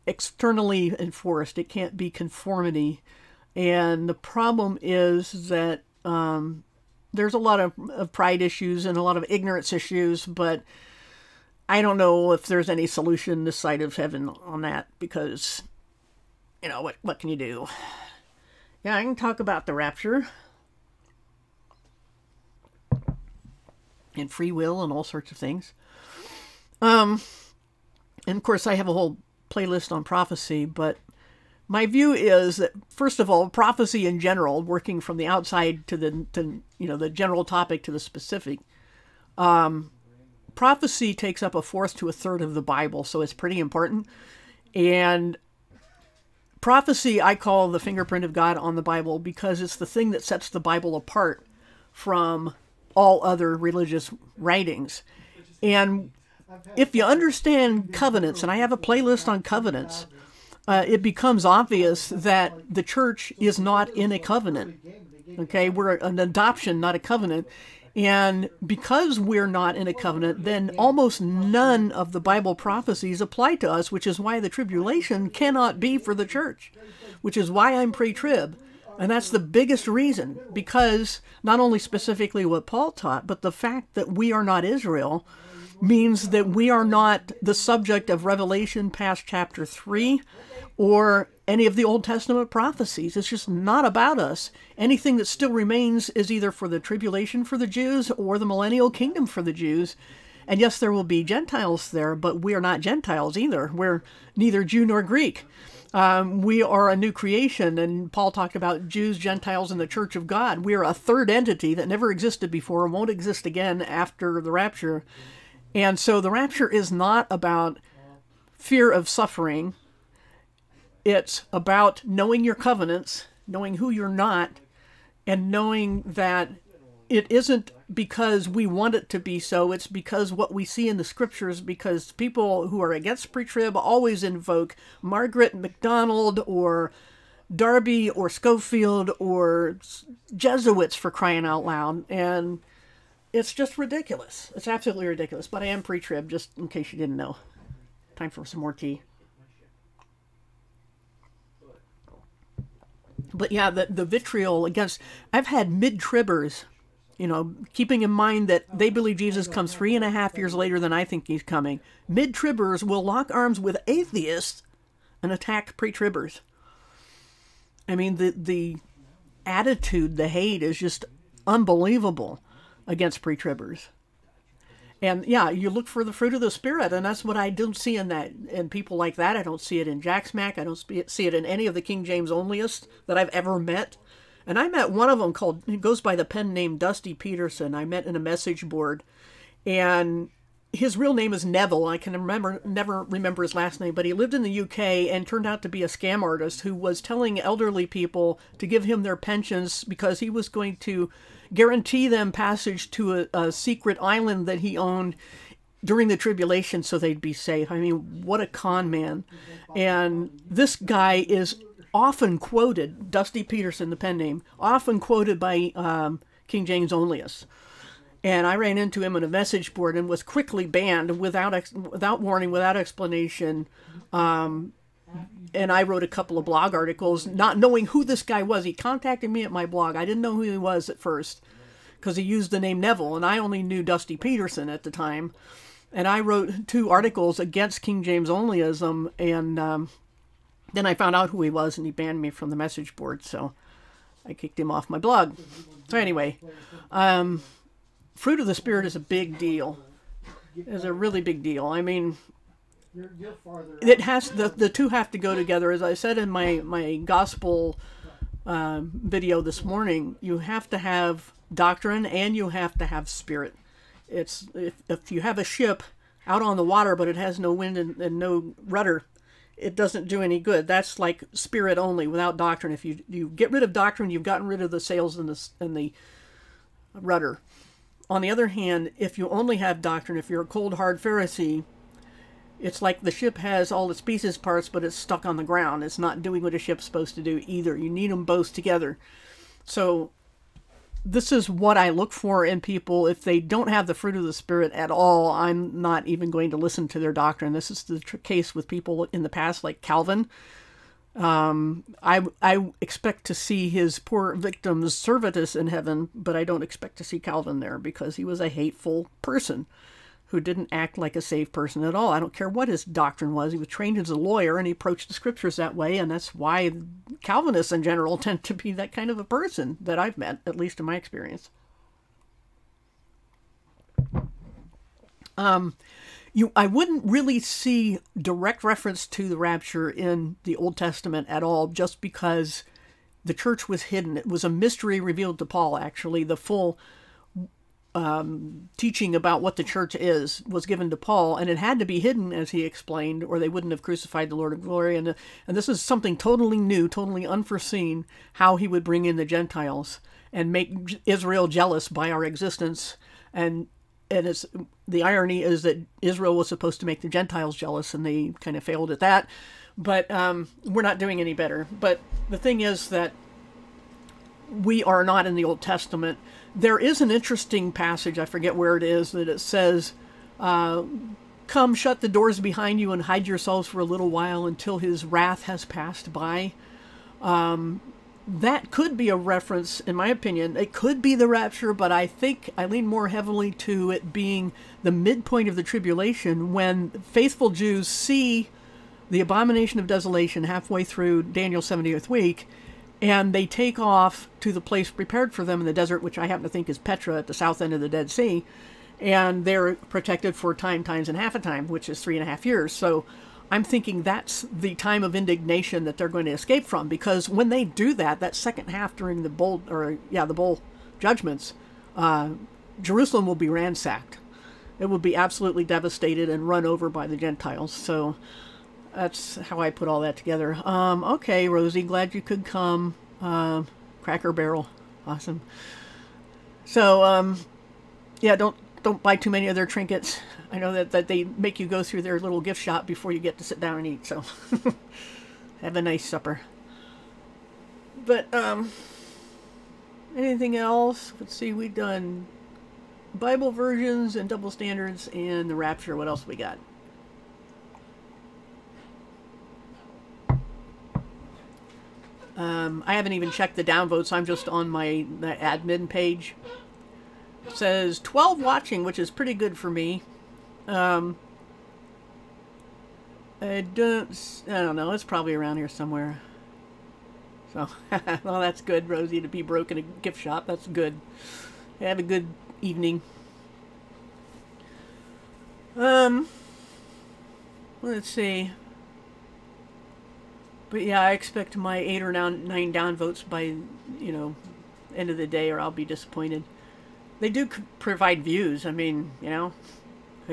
externally enforced. It can't be conformity. And the problem is that there's a lot of pride issues and a lot of ignorance issues, but I don't know if there's any solution this side of heaven on that, because, you know, what can you do? Yeah, I can talk about the rapture and free will and all sorts of things. And of course, I have a whole playlist on prophecy, but my view is that, first of all, prophecy in general, working from the outside to the general topic to the specific, prophecy takes up 1/4 to 1/3 of the Bible, so it's pretty important. And prophecy I call the fingerprint of God on the Bible, because it's the thing that sets the Bible apart from all other religious writings. And if you understand covenants, and I have a playlist on covenants, it becomes obvious that the church is not in a covenant. Okay, we're an adoption, not a covenant. And because we're not in a covenant, then almost none of the Bible prophecies apply to us, which is why the tribulation cannot be for the church, which is why I'm pre-trib. And that's the biggest reason, because not only specifically what Paul taught, but the fact that we are not Israel means that we are not the subject of Revelation past chapter 3 or any of the Old Testament prophecies. It's just not about us. Anything that still remains is either for the tribulation for the Jews or the millennial kingdom for the Jews. And yes, there will be Gentiles there, but we are not Gentiles either. We're neither Jew nor Greek. We are a new creation, and Paul talked about Jews, Gentiles, and the Church of God. We are a third entity that never existed before and won't exist again after the rapture. And so the rapture is not about fear of suffering. It's about knowing your covenants, knowing who you're not, and knowing that it isn't because we want it to be so. It's because what we see in the scriptures, because people who are against pre-trib always invoke Margaret MacDonald or Darby or Schofield or Jesuits, for crying out loud. And it's just ridiculous. It's absolutely ridiculous. But I am pre-trib, just in case you didn't know. Time for some more tea. But yeah, the vitriol against... I've had mid-tribbers, you know, keeping in mind that they believe Jesus comes 3.5 years later than I think he's coming. Mid-tribbers will lock arms with atheists and attack pre-tribbers. I mean, the attitude, the hate is just unbelievable against pre-tribbers. And yeah, you look for the fruit of the Spirit, and that's what I don't see in people like that. I don't see it in Jack Smack. I don't see it in any of the King James onlyists that I've ever met. And I met one of them he goes by the pen name Dusty Peterson. I met in a message board, and his real name is Neville. I can never remember his last name, but he lived in the UK and turned out to be a scam artist who was telling elderly people to give him their pensions because he was going to guarantee them passage to a secret island that he owned during the tribulation so they'd be safe. I mean, what a con man. And this guy is often quoted, Dusty Peterson, the pen name, often quoted by King James onlyists. And I ran into him on a message board and was quickly banned without warning, without explanation. And I wrote a couple of blog articles, not knowing who this guy was. He contacted me at my blog. I didn't know who he was at first because he used the name Neville, and I only knew Dusty Peterson at the time. And I wrote 2 articles against King James onlyism, and then I found out who he was, and he banned me from the message board, so I kicked him off my blog. So anyway, fruit of the Spirit is a big deal. It's a really big deal. I mean, it has the two have to go together. As I said in my gospel video this morning, you have to have doctrine and you have to have spirit. It's if you have a ship out on the water but it has no wind and no rudder, it doesn't do any good. That's like spirit only without doctrine. If you get rid of doctrine, you've gotten rid of the sails and the rudder. On the other hand, if you only have doctrine, if you're a cold hard Pharisee, it's like the ship has all its pieces parts, but it's stuck on the ground. It's not doing what a ship's supposed to do either. You need them both together. So this is what I look for in people. If they don't have the fruit of the Spirit at all, I'm not even going to listen to their doctrine. This is the case with people in the past, like Calvin. I expect to see his poor victims Servetus in heaven, but I don't expect to see Calvin there because he was a hateful person who didn't act like a saved person at all. I don't care what his doctrine was. He was trained as a lawyer and he approached the scriptures that way, and that's why Calvinists in general tend to be that kind of a person that I've met, at least in my experience. I wouldn't really see direct reference to the rapture in the Old Testament at all, just because the church was hidden. It was a mystery revealed to Paul, actually. The full teaching about what the church is was given to Paul, and it had to be hidden, as he explained, or they wouldn't have crucified the Lord of glory. And this is something totally new, totally unforeseen, how he would bring in the Gentiles and make Israel jealous by our existence. And it's, the irony is that Israel was supposed to make the Gentiles jealous, and they kind of failed at that. But we're not doing any better. But the thing is that we are not in the Old Testament. There is an interesting passage, I forget where it is, that it says, come, shut the doors behind you and hide yourselves for a little while until his wrath has passed by. That could be a reference, in my opinion. It could be the rapture, but I think I lean more heavily to it being the midpoint of the tribulation, when faithful Jews see the abomination of desolation halfway through Daniel's 70th week, and they take off to the place prepared for them in the desert, which I happen to think is Petra at the south end of the Dead Sea, and they're protected for time, times, and half a time, which is 3.5 years. So I'm thinking that's the time of indignation that they're going to escape from, because when they do that, that second half during the bowl judgments, Jerusalem will be ransacked. It will be absolutely devastated and run over by the Gentiles. So that's how I put all that together. Okay, Rosie, glad you could come. Cracker Barrel, awesome. So yeah, don't buy too many of their trinkets. I know that they make you go through their little gift shop before you get to sit down and eat, so have a nice supper. But anything else? Let's see, we've done Bible versions and double standards and the rapture. What else we got? I haven't even checked the downvotes. I'm just on the admin page. It says 12 watching, which is pretty good for me. I don't know. It's probably around here somewhere. So, well, that's good, Rosie, to be broke in a gift shop. That's good. Have a good evening. Let's see. But yeah, I expect my 8 or 9 downvotes by, end of the day, or I'll be disappointed. They do provide views. I mean, a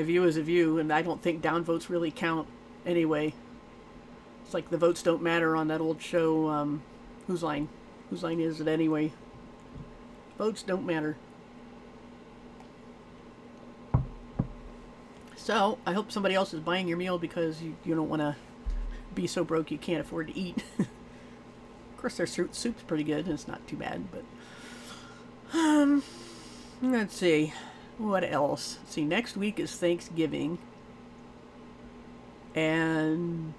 view is a view, and I don't think downvotes really count anyway. It's like the votes don't matter on that old show, Whose Line? Whose Line is it anyway? Votes don't matter. So, I hope somebody else is buying your meal, because you don't want to be so broke you can't afford to eat. Of course, their soup's pretty good, and it's not too bad, but let's see, what else? Let's see, next week is Thanksgiving, and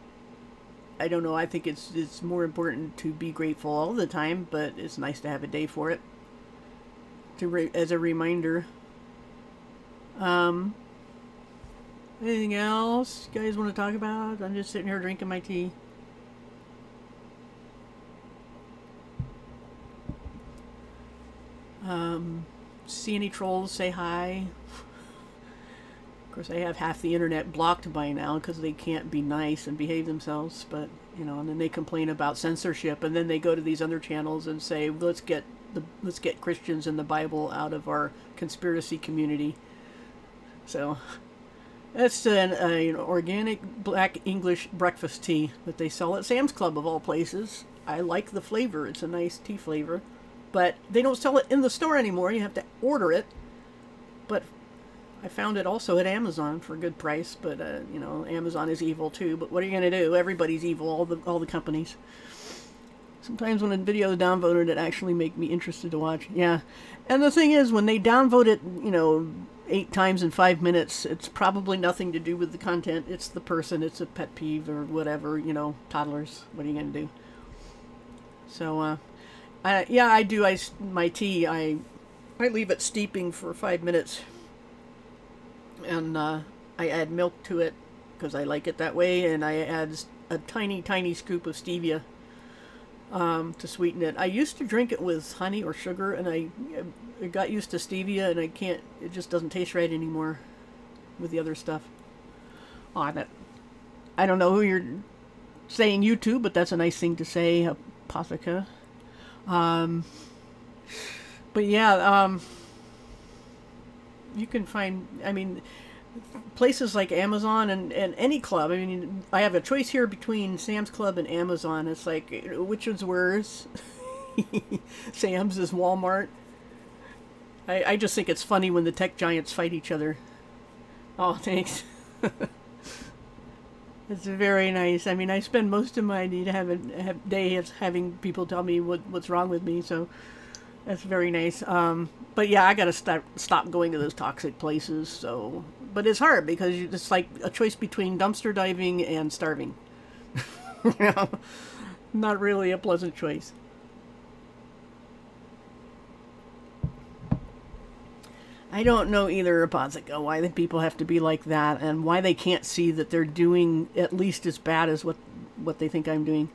I don't know, I think it's more important to be grateful all the time, but it's nice to have a day for it, as a reminder. Anything else you guys want to talk about? I'm just sitting here drinking my tea. See any trolls, say hi. Of course, I have half the internet blocked by now because they can't be nice and behave themselves, but, and then they complain about censorship, and then they go to these other channels and say, let's get Christians and the Bible out of our conspiracy community. So that's an organic black English breakfast tea that they sell at Sam's Club, of all places. I like the flavor. It's a nice tea flavor. But they don't sell it in the store anymore. You have to order it. But I found it also at Amazon for a good price. But, Amazon is evil too. But what are you going to do? Everybody's evil, all the companies. Sometimes when a video is downvoted, it actually makes me interested to watch. Yeah. And the thing is, when they downvote it, 8 times in 5 minutes, it's probably nothing to do with the content. It's the person. It's a pet peeve or whatever, toddlers. What are you going to do? So, yeah, I do. My tea, I leave it steeping for 5 minutes. And I add milk to it because I like it that way. And I add a tiny, tiny scoop of stevia to sweeten it. I used to drink it with honey or sugar, and I got used to stevia, and it just doesn't taste right anymore with the other stuff. Oh, I don't know who you're saying you to, but that's a nice thing to say, Apotheca. But yeah, you can find, places like Amazon and any club. I have a choice here between Sam's Club and Amazon. It's like, which is worse? Sam's is Walmart. I just think it's funny when the tech giants fight each other. Oh, thanks. It's very nice. I spend most of my day having people tell me what's wrong with me, so that's very nice. But yeah, I gotta stop going to those toxic places. So, but it's hard because it's like a choice between dumpster diving and starving. Not really a pleasant choice. I don't know either, Apotheca, why the people have to be like that, and why they can't see that they're doing at least as bad as what they think I'm doing.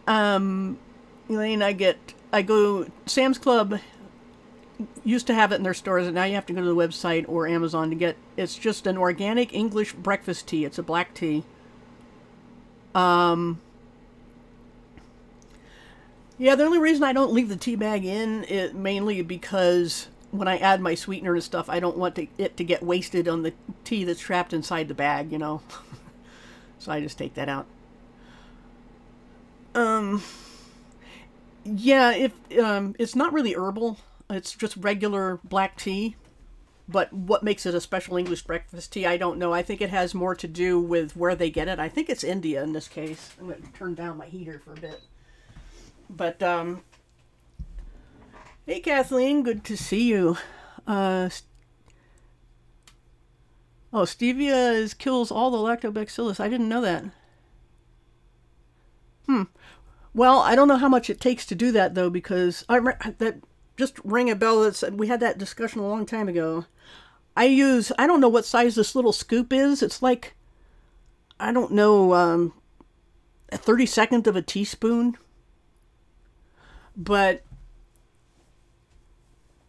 Elaine, I go, Sam's Club used to have it in their stores, and now you have to go to the website or Amazon to get, it's just an organic English breakfast tea. It's a black tea. Yeah, the only reason I don't leave the tea bag in is mainly because when I add my sweetener and stuff, I don't want it to get wasted on the tea that's trapped inside the bag, So I just take that out. Yeah, if it's not really herbal, it's just regular black tea. But what makes it a special English breakfast tea, I don't know. I think it has more to do with where they get it. I think it's India in this case. I'm going to turn down my heater for a bit. But, hey Kathleen, good to see you. Stevia kills all the lactobacillus. I didn't know that. Well, I don't know how much it takes to do that, though, because that just rang a bell. We had that discussion a long time ago. I don't know what size this little scoop is. It's like, I don't know, a 32nd of a teaspoon. But,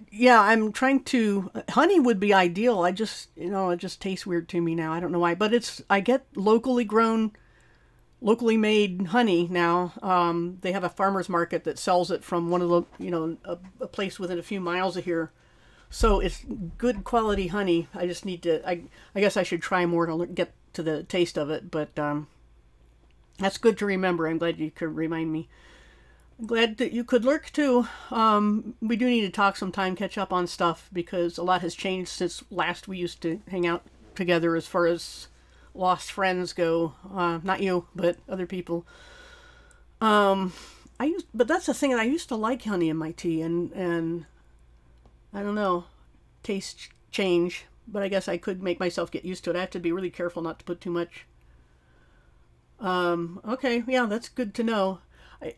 yeah, I'm trying to, honey would be ideal. It just tastes weird to me now. I don't know why. But I get locally grown, locally made honey now. They have a farmer's market that sells it from one of the, a place within a few miles of here. So it's good quality honey. I just need to, I guess I should try more to get to the taste of it. But that's good to remember. I'm glad you could remind me. I'm glad that you could lurk too. We do need to talk sometime, catch up on stuff, because a lot has changed since last we used to hang out together as far as lost friends go. Not you, but other people. But that's the thing, I used to like honey in my tea, and I don't know, taste change, but I guess I could make myself get used to it. I have to be really careful not to put too much. Okay, yeah, that's good to know.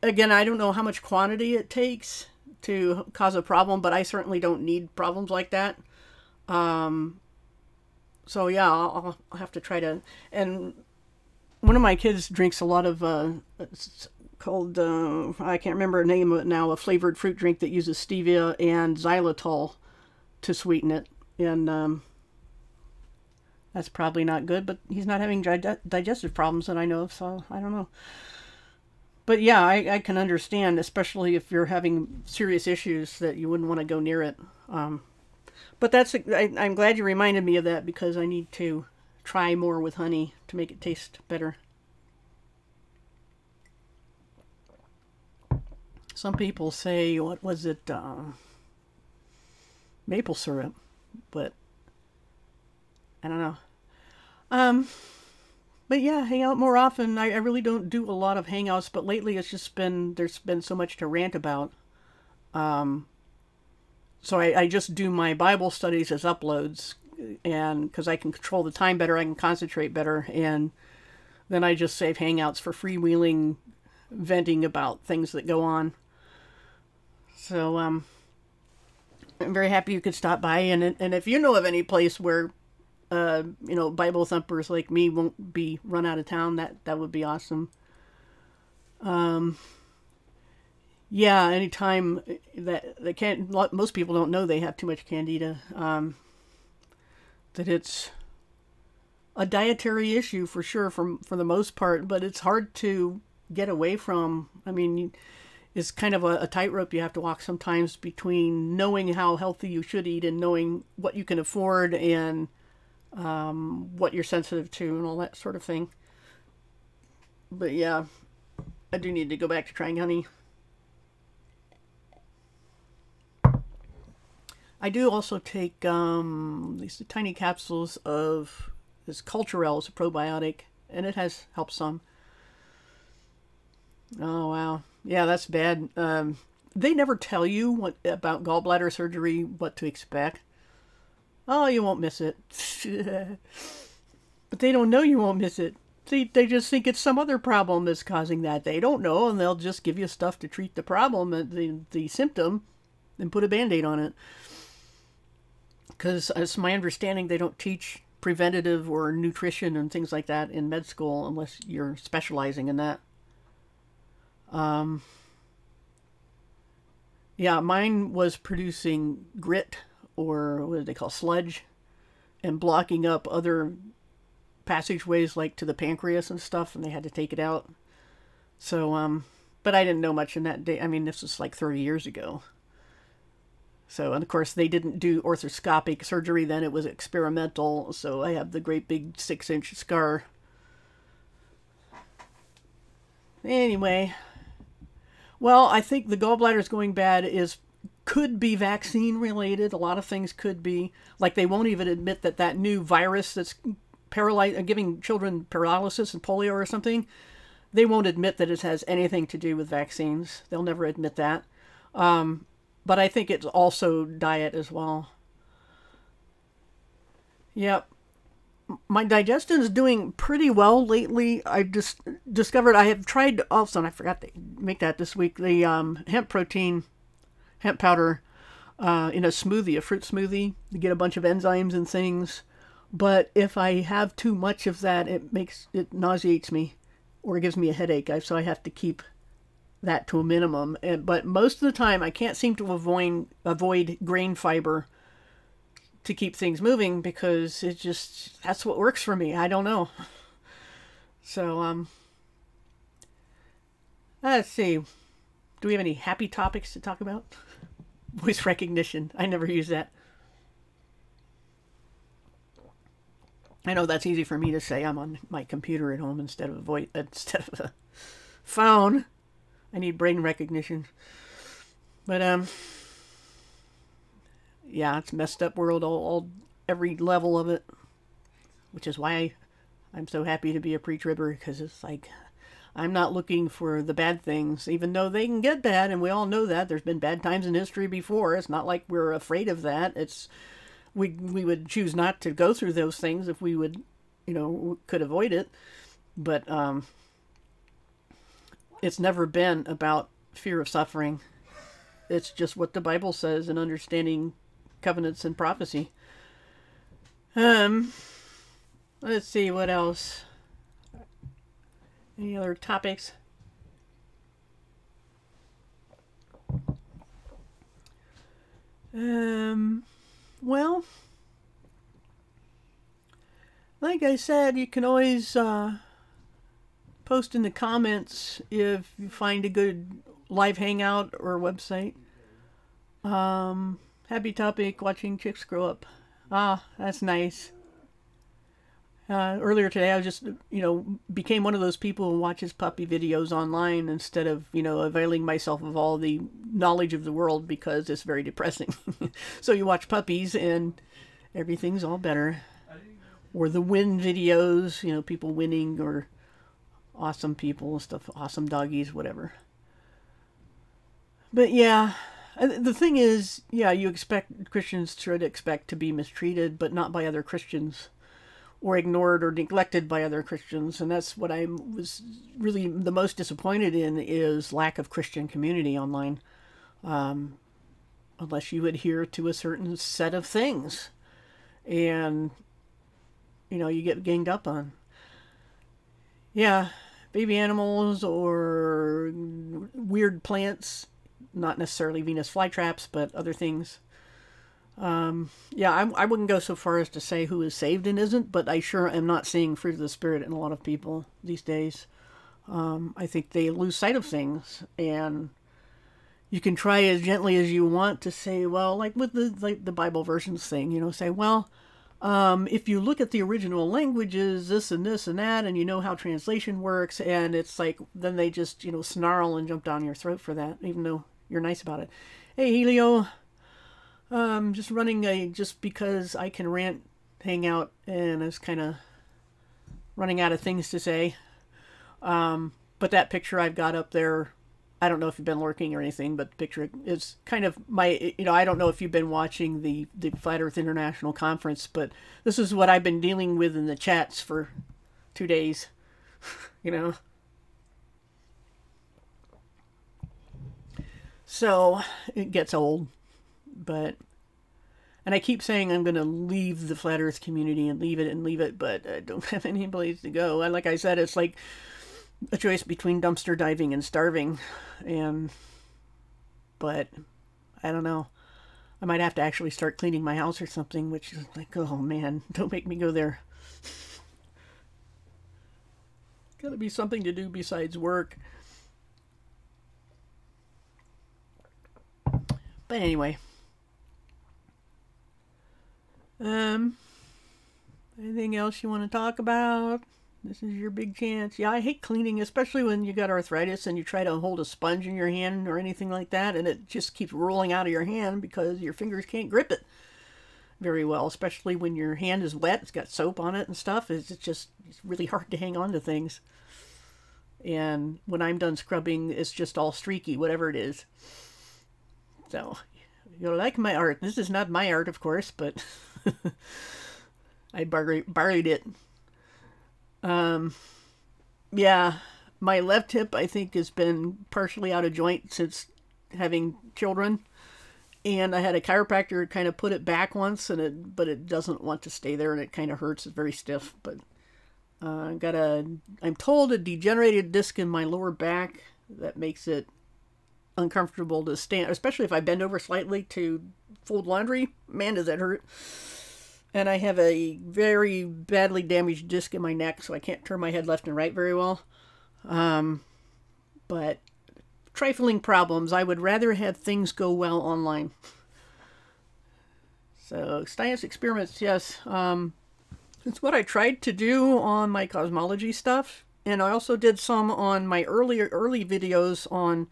Again, I don't know how much quantity it takes to cause a problem, but I certainly don't need problems like that. So yeah, I'll have to try to. And one of my kids drinks a lot of it's called I can't remember the name of it now. A flavored fruit drink that uses stevia and xylitol to sweeten it, and that's probably not good. But he's not having digestive problems that I know of, so I don't know. But yeah, I can understand, especially if you're having serious issues, that you wouldn't want to go near it. But I'm glad you reminded me of that, because I need to try more with honey to make it taste better. Some people say, what was it, maple syrup, but I don't know. But yeah, hang out more often. I really don't do a lot of hangouts, but lately it's just there's been so much to rant about. So I just do my Bible studies as uploads, and because I can control the time better, I can concentrate better, and then I just save Hangouts for freewheeling, venting about things that go on. So I'm very happy you could stop by, and if you know of any place where Bible thumpers like me won't be run out of town, that would be awesome. Yeah, anytime that can't, most people don't know they have too much candida. That it's a dietary issue for sure, for the most part, but it's hard to get away from. I mean, it's kind of a tightrope you have to walk sometimes between knowing how healthy you should eat and knowing what you can afford and what you're sensitive to and all that sort of thing. But yeah, I do need to go back to trying honey. I do also take these tiny capsules of this Culturelle, a probiotic, and it has helped some. Oh wow, yeah, that's bad. They never tell you about gallbladder surgery, what to expect. Oh, you won't miss it. But they don't know you won't miss it. See, they just think it's some other problem that's causing that. They don't know, and they'll just give you stuff to treat the problem, the symptom, and put a Band-Aid on it. Because it's my understanding they don't teach preventative or nutrition and things like that in med school unless you're specializing in that. Yeah, mine was producing grit, or what do they call sludge, and blocking up other passageways like to the pancreas and stuff, and they had to take it out. So, but I didn't know much in that day. I mean, this was like 30 years ago. So, and of course, they didn't do arthroscopic surgery then. It was experimental. So I have the great big 6-inch scar. Anyway, well, I think the gallbladder's going bad could be vaccine related. A lot of things could be. Like they won't even admit that new virus that's giving children paralysis and polio or something. They won't admit that it has anything to do with vaccines. They'll never admit that. But I think it's also diet as well. Yep. My digestion is doing pretty well lately. I just discovered I have tried also, and I forgot to make that this week, the hemp powder in a smoothie, a fruit smoothie, to get a bunch of enzymes and things. But if I have too much of that, it nauseates me or gives me a headache. So I have to keep that to a minimum. But most of the time, I can't seem to avoid grain fiber to keep things moving because that's what works for me. I don't know. So, let's see. Do we have any happy topics to talk about? Voice recognition. I never use that. I know that's easy for me to say. I'm on my computer at home instead of a phone. I need brain recognition. But, yeah, it's a messed up world, every level of it. Which is why I'm so happy to be a pre-tribber, because it's like, I'm not looking for the bad things, even though they can get bad, and we all know that. There's been bad times in history before. It's not like we're afraid of that. We would choose not to go through those things if we could avoid it. But, it's never been about fear of suffering. It's just what the Bible says and understanding covenants and prophecy. Let's see what else. Any other topics? Well, like I said, you can always post in the comments if you find a good live hangout or website. Happy topic, watching chicks grow up. Ah, that's nice. Earlier today, I just, became one of those people who watches puppy videos online instead of, availing myself of all the knowledge of the world because it's very depressing. So you watch puppies and everything's all better. Or the win videos, people winning or awesome people and stuff, awesome doggies, whatever. But yeah, The thing is, yeah, you expect Christians should expect to be mistreated, but not by other Christians, or ignored or neglected by other Christians. And that's what I was really the most disappointed in, is lack of Christian community online. Unless you adhere to a certain set of things, and you get ganged up on. Yeah, baby animals or weird plants, not necessarily Venus flytraps, but other things. Yeah, I wouldn't go so far as to say who is saved and isn't, but I sure am not seeing fruit of the Spirit in a lot of people these days. I think they lose sight of things, and you can try as gently as you want to say, well, like with the Bible versions thing, say, well, if you look at the original languages, this and this and that, and you know how translation works, and it's like, then they just, snarl and jump down your throat for that, even though you're nice about it. Hey, Helio, just running just because I can rant, hang out, and I was kind of running out of things to say. But that picture I've got up there, I don't know if you've been lurking or anything, but the picture is kind of my, I don't know if you've been watching the Flat Earth International Conference, but this is what I've been dealing with in the chats for 2 days, So it gets old, and I keep saying I'm going to leave the Flat Earth community and leave it, but I don't have any place to go. And like I said, it's like a choice between dumpster diving and starving, but I don't know. I might have to actually start cleaning my house or something, which is like, oh man, don't make me go there. Gotta be something to do besides work. But anyway, anything else you want to talk about? This is your big chance. Yeah, I hate cleaning, especially when you got arthritis and you try to hold a sponge in your hand or anything like that, and it just keeps rolling out of your hand because your fingers can't grip it very well, especially when your hand is wet. It's got soap on it and stuff. It's really hard to hang on to things. And when I'm done scrubbing, it's just all streaky, whatever it is. So, you'll like my art. This is not my art, of course, but I borrowed it. Yeah, my left hip, I think, has been partially out of joint since having children. And I had a chiropractor kind of put it back once, but it doesn't want to stay there, and it kind of hurts. It's very stiff. But I'm told, a degenerated disc in my lower back that makes it uncomfortable to stand, especially if I bend over slightly to fold laundry. Man, does that hurt. And I have a very badly damaged disc in my neck, so I can't turn my head left and right very well. But trifling problems. I would rather have things go well online. So, science experiments, yes. It's what I tried to do on my cosmology stuff. And I also did some on my early videos on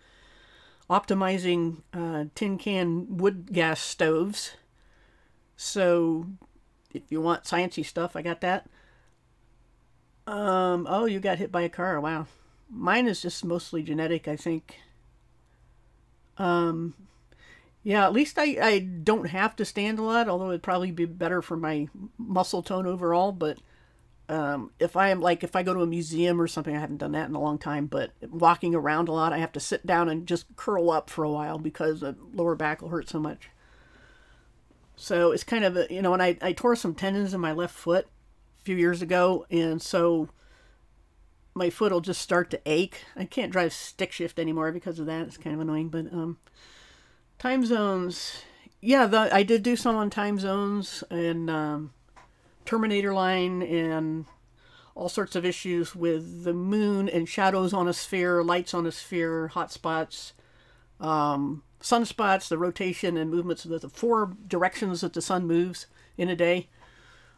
optimizing tin can wood gas stoves. So, if you want sciencey stuff, I got that. Oh, you got hit by a car. Wow. Mine is just mostly genetic, I think. Yeah, at least I don't have to stand a lot, although it'd probably be better for my muscle tone overall. But if I go to a museum or something, I haven't done that in a long time, but walking around a lot, I have to sit down and just curl up for a while because the lower back will hurt so much. So it's kind of and I tore some tendons in my left foot a few years ago, and so my foot will just start to ache. I can't drive stick shift anymore because of that. It's kind of annoying, but time zones. Yeah, I did do some on time zones and Terminator line and all sorts of issues with the moon and shadows on a sphere, lights on a sphere, hot spots, sunspots, the rotation and movements of the 4 directions that the sun moves in a day.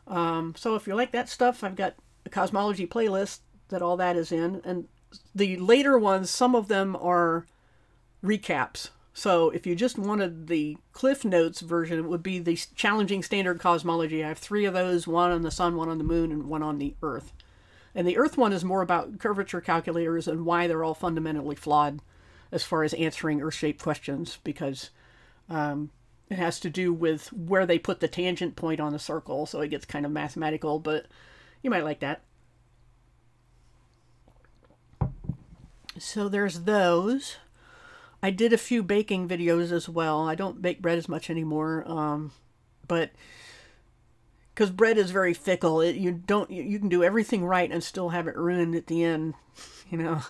So if you like that stuff, I've got a cosmology playlist that all that is in. And the later ones, some of them are recaps. So if you just wanted the Cliff Notes version, it would be the Challenging Standard Cosmology. I have 3 of those, 1 on the sun, 1 on the moon, and 1 on the Earth. And the Earth one is more about curvature calculators and why they're all fundamentally flawed as far as answering Earth-shaped questions, because It has to do with where they put the tangent point on the circle, so it gets kind of mathematical, but you might like that. So there's those. I did a few baking videos as well. I don't bake bread as much anymore, but because bread is very fickle, you can do everything right and still have it ruined at the end, you know.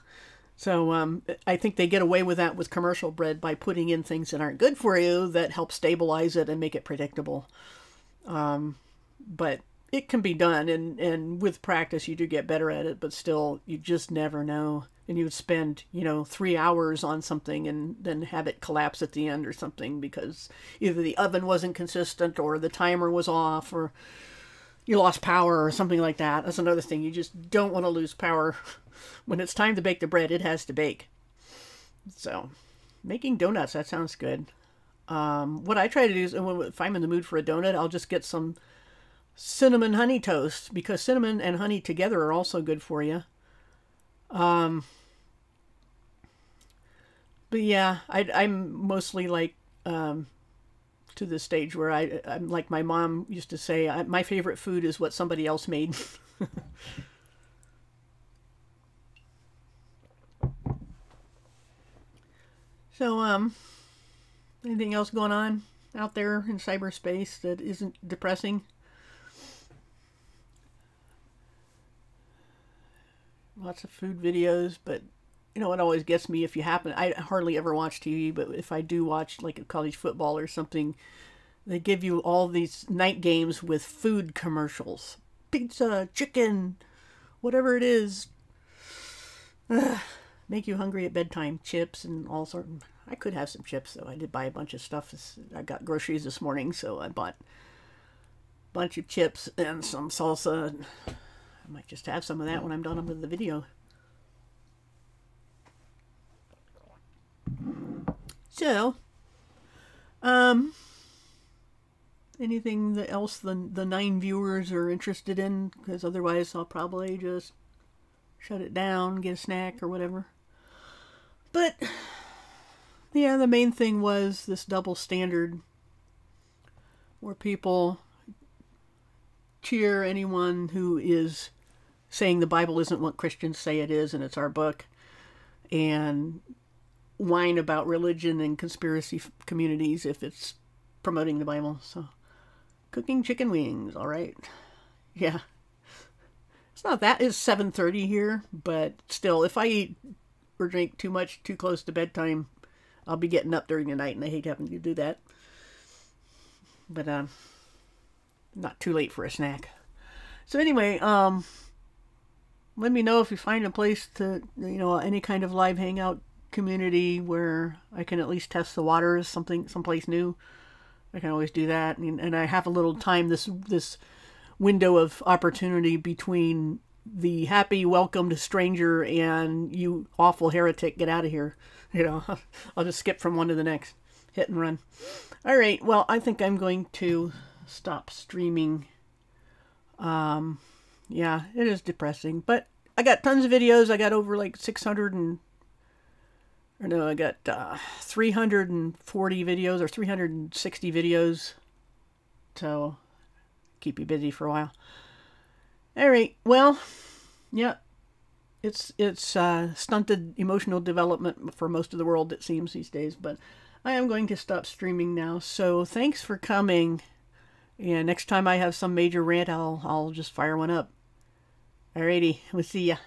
So I think they get away with that with commercial bread by putting in things that aren't good for you that help stabilize it and make it predictable. But it can be done, and with practice you do get better at it, but still you just never know. And you would spend, 3 hours on something and then have it collapse at the end or something because either the oven wasn't consistent or the timer was off or you lost power or something like that. That's another thing. You just don't want to lose power. When it's time to bake the bread, it has to bake. So, making donuts, that sounds good. What I try to do is, if I'm in the mood for a donut, I'll just get some cinnamon honey toast because cinnamon and honey together are also good for you. But yeah, I'm mostly like to the stage where I'm like my mom used to say, my favorite food is what somebody else made. So, anything else going on out there in cyberspace that isn't depressing? Lots of food videos, but what always gets me, if you happen, I hardly ever watch TV, but if I do watch like a college football or something, they give you all these night games with food commercials. Pizza, chicken, whatever it is. Ugh, make you hungry at bedtime. Chips and all sorts. I could have some chips, though. I did buy a bunch of stuff. I got groceries this morning, so I bought a bunch of chips and some salsa. I might just have some of that when I'm done with the video. So, anything else the 9 viewers are interested in? Because otherwise I'll probably just shut it down, get a snack or whatever. But, yeah, the main thing was this double standard where people cheer anyone who is saying the Bible isn't what Christians say it is and it's our book, and whine about religion and conspiracy communities if it's promoting the Bible. So, cooking chicken wings, all right. Yeah. It's not that. It's 7:30 here, but still, if I eat or drink too much too close to bedtime, I'll be getting up during the night, and I hate having to do that. But, not too late for a snack. So anyway, let me know if you find a place to, any kind of live hangout community where I can at least test the waters, someplace new. I can always do that, and I have a little time, this window of opportunity between the happy welcomed stranger and you awful heretic, get out of here. I'll just skip from one to the next, hit and run. All right, well, I think I'm going to stop streaming. Yeah, it is depressing, but I got tons of videos. I got over like 340 videos or 360 videos. So, keep you busy for a while. All right, well, yeah, it's stunted emotional development for most of the world, it seems, these days. But I am going to stop streaming now. So, thanks for coming. And next time I have some major rant, I'll just fire one up. Alrighty, we'll see ya.